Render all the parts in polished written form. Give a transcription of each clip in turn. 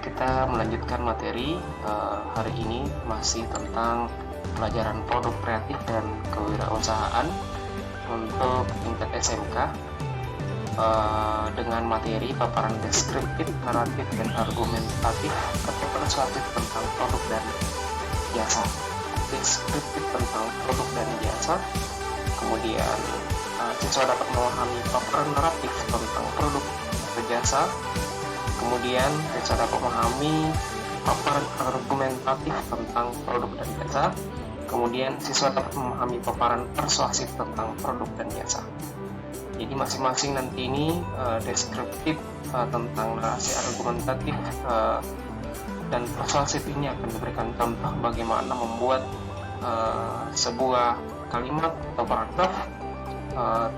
kita melanjutkan materi hari ini masih tentang pelajaran produk kreatif dan kewirausahaan untuk tingkat SMK dengan materi paparan deskriptif, naratif, dan argumentatif atau persuasif tentang produk dan jasa. Deskriptif tentang produk dan jasa, kemudian siswa dapat memahami paparan naratif tentang produk atau jasa. Kemudian siswa dapat memahami paparan argumentatif tentang produk dan jasa. Kemudian siswa dapat memahami paparan persuasif tentang produk dan jasa. Jadi masing-masing nanti ini deskriptif tentang narasi argumentatif dan persuasif ini akan diberikan contoh bagaimana membuat sebuah kalimat atau paragraf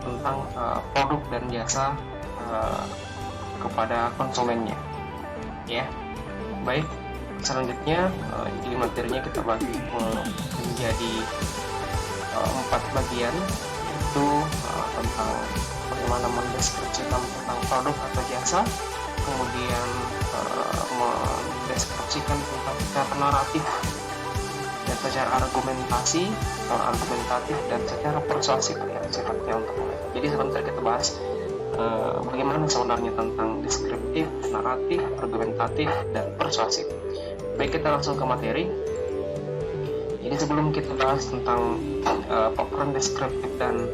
tentang produk dan jasa kepada konsumennya, ya. Baik, selanjutnya jadi materinya kita bagi menjadi 4 bagian, yaitu tentang bagaimana mendeskripsikan tentang produk atau jasa, kemudian mendeskripsikan tentang secara naratif dan secara argumentasi atau argumentatif dan secara persuasif yang sifatnya untuk jadi sebentar kita bahas bagaimana sebenarnya tentang deskriptif, naratif, argumentatif, dan persuasif. Baik, kita langsung ke materi. Jadi sebelum kita bahas tentang paparan deskriptif dan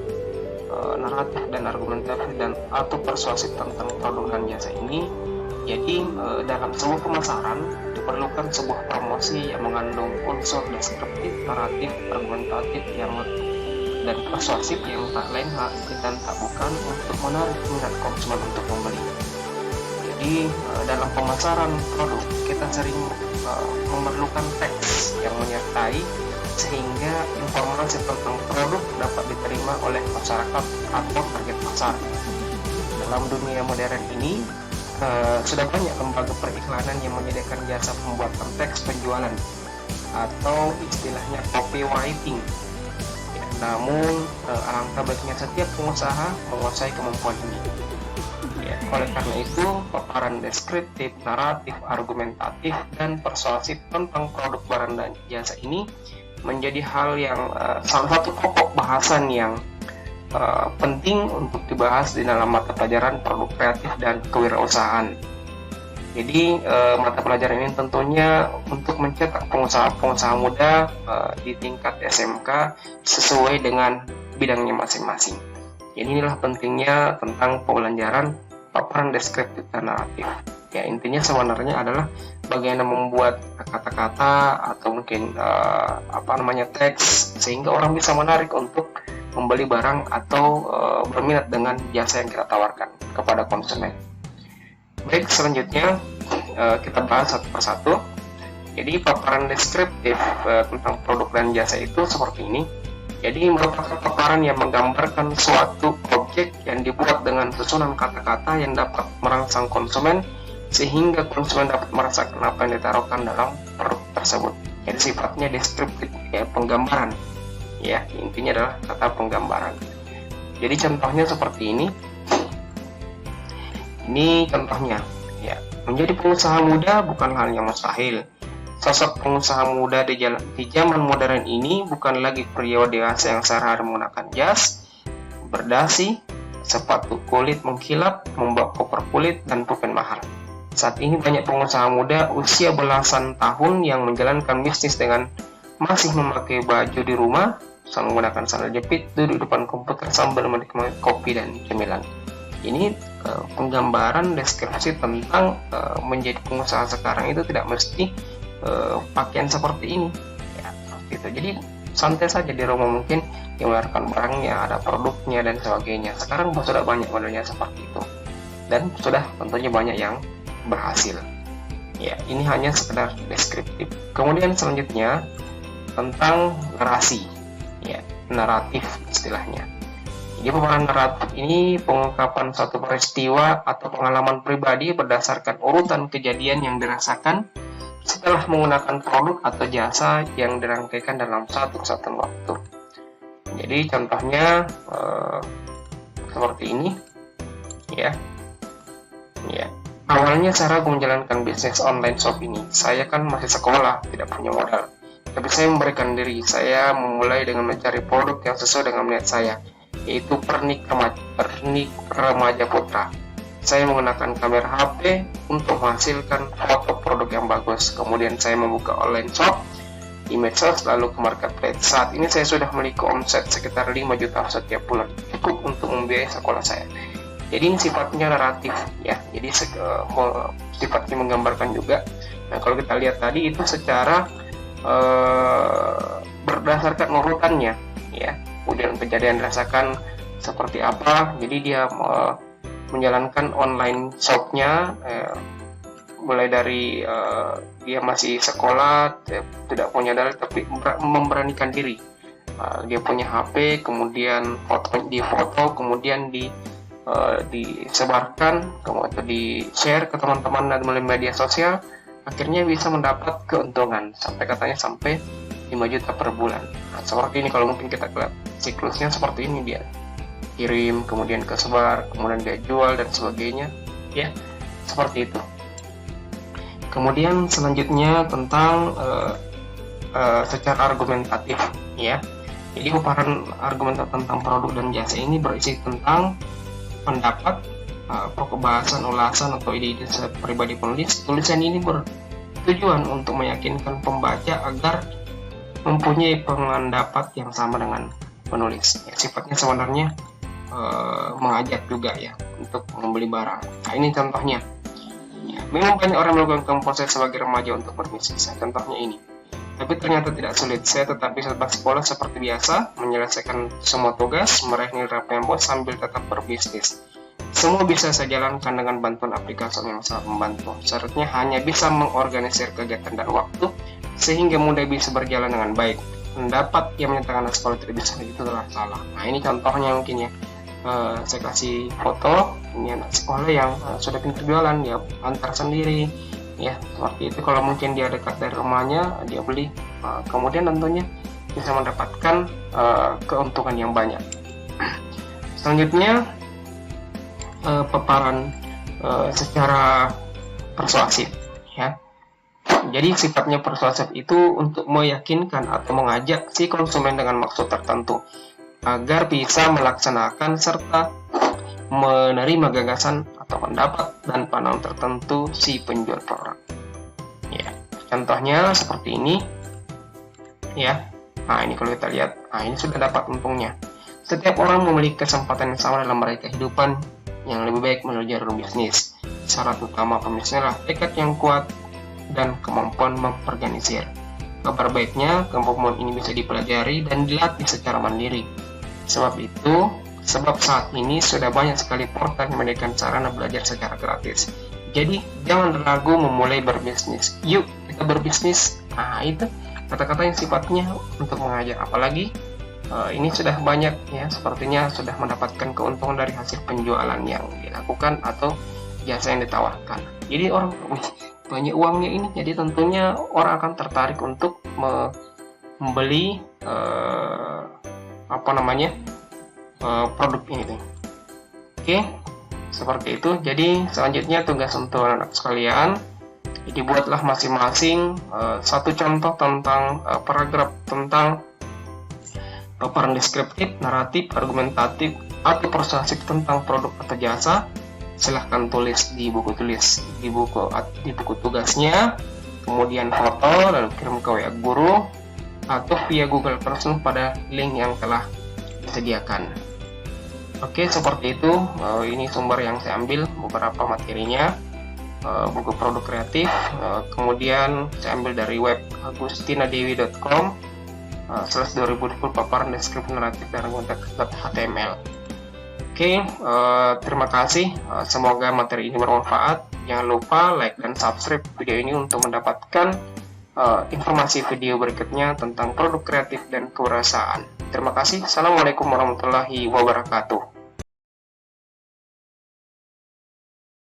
naratif dan argumentatif dan atau persuasif tentang produk dan jasa ini, jadi dalam sebuah pemasaran diperlukan sebuah promosi yang mengandung unsur deskriptif, naratif, argumentatif dan persuasif yang tak lain dan tak bukan untuk menarik minat konsumen untuk membeli. Jadi dalam pemasaran produk kita sering memerlukan teks yang menyertai sehingga informasi tentang produk dapat diterima oleh masyarakat atau target pasar. Dalam dunia modern ini sudah banyak lembaga periklanan yang menyediakan jasa pembuatan teks penjualan atau istilahnya copywriting. Namun alangkah baiknya setiap pengusaha menguasai kemampuan ini. Ya, oleh karena itu, paparan deskriptif, naratif, argumentatif, dan persuasif tentang produk barang dan jasa ini menjadi hal yang salah satu pokok bahasan yang penting untuk dibahas di dalam mata pelajaran produk kreatif dan kewirausahaan. Jadi mata pelajaran ini tentunya untuk mencetak pengusaha-pengusaha muda di tingkat SMK sesuai dengan bidangnya masing-masing. Jadi inilah pentingnya tentang pembelajaran paparan deskriptif dan naratif. Ya, intinya sebenarnya adalah bagaimana membuat kata-kata atau mungkin teks sehingga orang bisa menarik untuk membeli barang atau berminat dengan jasa yang kita tawarkan kepada konsumen. Baik, selanjutnya kita bahas satu persatu. Jadi paparan deskriptif tentang produk dan jasa itu seperti ini. Jadi merupakan paparan yang menggambarkan suatu objek yang dibuat dengan susunan kata-kata yang dapat merangsang konsumen sehingga konsumen dapat merasakan apa yang ditaruhkan dalam produk tersebut. Jadi sifatnya deskriptif, ya, penggambaran. Ya, intinya adalah kata penggambaran. Jadi contohnya seperti ini. Ini contohnya, ya. Menjadi pengusaha muda bukan hal yang mustahil. Sosok pengusaha muda di zaman modern ini bukan lagi pria dewasa yang sehari-hari menggunakan jas, berdasi, sepatu kulit mengkilap, membawa koper kulit, dan pulpen mahal. Saat ini banyak pengusaha muda usia belasan tahun yang menjalankan bisnis dengan masih memakai baju di rumah, sambil menggunakan sandal jepit, duduk di depan komputer sambil menikmati kopi dan cemilan. Ini penggambaran deskripsi tentang menjadi pengusaha sekarang itu tidak mesti pakaian seperti ini, ya, gitu. Jadi santai saja di rumah, mungkin mengeluarkan barangnya, ada produknya dan sebagainya. Sekarang sudah banyak modelnya seperti itu dan sudah tentunya banyak yang berhasil. Ya, ini hanya sekedar deskriptif. Kemudian selanjutnya tentang narasi, ya, naratif istilahnya. Jadi paparan naratif ini pengungkapan suatu peristiwa atau pengalaman pribadi berdasarkan urutan kejadian yang dirasakan setelah menggunakan produk atau jasa yang dirangkaikan dalam satu kesatuan waktu. Jadi contohnya seperti ini, ya. Awalnya saya ragu menjalankan bisnis online shop ini. Saya kan masih sekolah, tidak punya modal. Tapi saya memberikan diri. Saya memulai dengan mencari produk yang sesuai dengan minat saya, yaitu pernik remaja putra. Saya menggunakan kamera HP untuk menghasilkan foto produk yang bagus. Kemudian saya membuka online shop di medsos, lalu ke marketplace. Saat ini saya sudah memiliki omset sekitar 5 juta setiap bulan, cukup untuk membiayai sekolah saya. Jadi ini sifatnya naratif ya, jadi sifatnya menggambarkan juga. Nah kalau kita lihat tadi itu secara berdasarkan urutannya ya, kemudian kejadian dirasakan seperti apa. Jadi dia menjalankan online shopnya mulai dari dia masih sekolah, tidak punya dalih tapi memberanikan diri. Dia punya HP, kemudian foto, kemudian disebarkan, kemudian di-share ke teman-teman dan melalui media sosial, akhirnya bisa mendapat keuntungan sampai 5 juta per bulan. Nah, seperti ini kalau mungkin kita lihat siklusnya seperti ini, dia kirim, kemudian kesebar, kemudian dia jual dan sebagainya ya, seperti itu. Kemudian selanjutnya tentang secara argumentatif ya. Jadi paparan argumentatif tentang produk dan jasa ini berisi tentang pendapat, pokok bahasan, ulasan atau ide-ide pribadi penulis. Tulisan ini bertujuan untuk meyakinkan pembaca agar mempunyai pendapat yang sama dengan penulis. Ya, sifatnya sebenarnya mengajak juga ya untuk membeli barang. Nah ini contohnya. Ya, memang banyak orang melakukan proses sebagai remaja untuk berbisnis. Nah, contohnya ini. Tapi ternyata tidak sulit. Saya tetap bisa sekolah seperti biasa, menyelesaikan semua tugas, meraih nilai rapor bos sambil tetap berbisnis. Semua bisa saya jalankan dengan bantuan aplikasi yang sangat membantu. Syaratnya hanya bisa mengorganisir kegiatan dan waktu sehingga mudah bisa berjalan dengan baik. Pendapat yang menyatakan sekolah tidak bisa itu adalah salah. Nah ini contohnya mungkin ya. Saya kasih foto ini anak sekolah yang sudah pintar jualan, dia antar sendiri ya, seperti itu. Kalau mungkin dia dekat dari rumahnya, dia beli, kemudian tentunya bisa mendapatkan keuntungan yang banyak. Selanjutnya paparan secara persuasif ya. Jadi sifatnya persuasif itu untuk meyakinkan atau mengajak si konsumen dengan maksud tertentu agar bisa melaksanakan serta menerima gagasan atau pendapat dan pandangan tertentu si penjual produk. Ya, contohnya seperti ini. Ya, nah ini kalau kita lihat, nah ini sudah dapat untungnya. Setiap orang memiliki kesempatan yang sama dalam meraih kehidupan yang lebih baik melalui jalur bisnis. Syarat utama pembisnis adalah tekad yang kuat dan kemampuan memorganisir. Kabar baiknya, kemampuan ini bisa dipelajari dan dilatih secara mandiri. Sebab saat ini sudah banyak sekali portal yang menyediakan sarana belajar secara gratis. Jadi jangan ragu memulai berbisnis. Yuk kita berbisnis. Nah itu kata-kata yang sifatnya untuk mengajar. Apalagi ini sudah banyak ya, sepertinya sudah mendapatkan keuntungan dari hasil penjualan yang dilakukan atau jasa yang ditawarkan. Jadi orang banyak uangnya ini, jadi tentunya orang akan tertarik untuk membeli produk ini. Oke, seperti itu. Jadi selanjutnya tugas untuk anak sekalian, dibuatlah masing-masing satu contoh tentang paragraf tentang paparan deskriptif, naratif, argumentatif, atau persuasif tentang produk atau jasa. Silahkan tulis di buku tugasnya, kemudian foto, lalu kirim ke WA guru atau via Google Classroom pada link yang telah disediakan. Oke, seperti itu. Ini sumber yang saya ambil beberapa materinya, buku produk kreatif. Kemudian saya ambil dari web agustinadewi.com /2020 paparan deskripsi naratif dan argumentatif.html. Oke, terima kasih. Semoga materi ini bermanfaat. Jangan lupa like dan subscribe video ini untuk mendapatkan informasi video berikutnya tentang produk kreatif dan kewirausahaan. Terima kasih. Assalamualaikum warahmatullahi wabarakatuh.